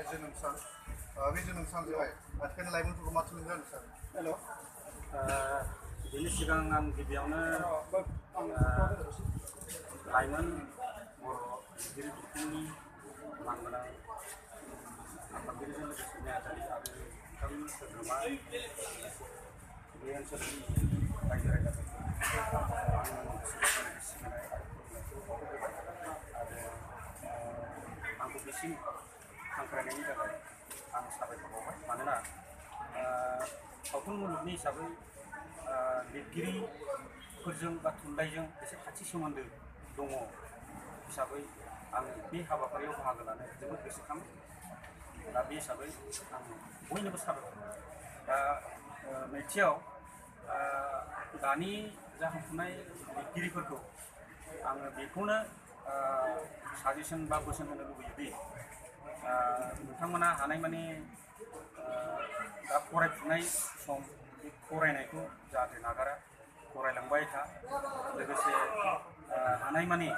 जोनोम सान बे जोनोम सानजोंहाय आथिखालनि लाइमोनफोरखौ मा थुलुंगा होनो सार? हेल' बिनि सिगां आं गिबियावनो लाइमोन बर' लिरगिरि बिथांनि मानगोनां आफादगिरिजों लोगोसे नेहाथारि आरो बिथांनि सोद्रोमा बे ओनसोलनि रायजो राजाफोरखौ आंनि गोसो गोरबोनिफ्राय सिबिनाय आरो खुलुमनायखौ बावहरग्रोबाय आरो आंखौ बेसिम हांख्रायनायनि थाखाय आं साबायखर बावबाय। मानोना सावथुन मुलुगनि हिसाबै लिरगिरिफोरजों बा थुनलाइजों एसे खाथि सोमोन्दो दङ हिसाबै आं बे हाबाफारियाव बाहागो लानो जोबोद गोसोखाङो। दा बे हिसाबै आं बयनोबो साबायखर होयो। दा नैथियाव दानि जाखांफुनाय लिरगिरिफोरखौ आङो बेखौनो साजेसन बा बोसोन होनो लुबैयोदि नोंथांमोना हानायमानि दा फरायफुनाय सम बे फरायनायखौ जाहाथे नागारा, फरायलांबाय था। लोगोसे हानायमानि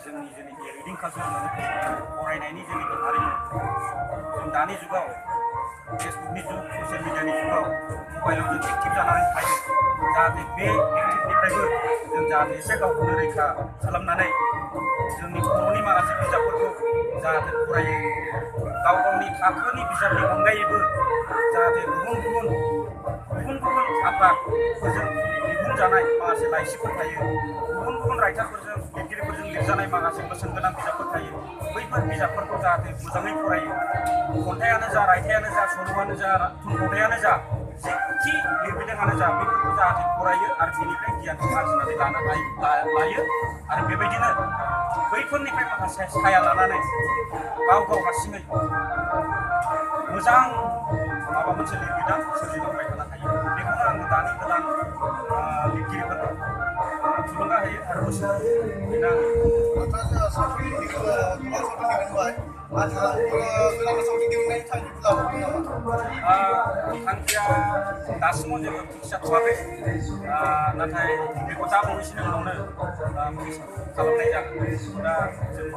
जोंनि जेनाखि रिडिं कालचार फरायनायनि जेनाखि हारिमु, जों दानि जुगाव फेसबुकनि जुग, ससियेल मिडियानि जुगाव मबाइलाव जों एक्टिभ जानानै थायो। जाहाथे बे एक्टिभनिफ्रायबो जों जाहाथे एसे गावखौनो रैखा खालामनानै जोंनि बर'नि माखासे बिजाबफोरखौ जाहाथे फरायो। गाव गावनि थाखोनि बिजाबनि अनगायैबो जाहाथे गुबुन गुबुन आफादफोरजों दिहुनजानाय माखासे लाइसिफोर थायो, गुबुन गुबुन राइटारफोरजों लिरगिरिफोरजों लिरजानाय माखासे बोसोन गोनां बिजाबफोर थायो। बैफोर बिजाबफोरखौ जाहाथे मोजाङै फरायो। खन्थाइयानो जा, रायथाइयानो जा, सल'आनो जा, थुनफावथायानो जा, जेखि लिरबिदाङानो जा, बेफोरखौ जाहाथे फरायो आरो बेनिफ्राय गियानखौ आरजिनानै लायो आरो बेबायदिनो बैफोरनिफ्राय माखासे साया लानानै गाव हारसिङै मोजां माबा मोनसे लिरबिदां सोरजिलांबाय थानो हायो। बेखौनो आङो दानि गोदान लिरगिरिफोरखौ थुलुंगा होयो आरो बोसोन होयो। बेनो नोंथाङा सावथुन गोबां सावथुन दिहुनबाय, आथिखालाव गोदान सावथुन दिहुननायनि थांखिफोर लाबावदों नामा? थांखिया दासिमाव जेबो फिक्स जाथ'वाखै, नाथाय बेखौ दा बावैसोनि उनावनो फिक्सखौ खालामनाय जागोन। दा जों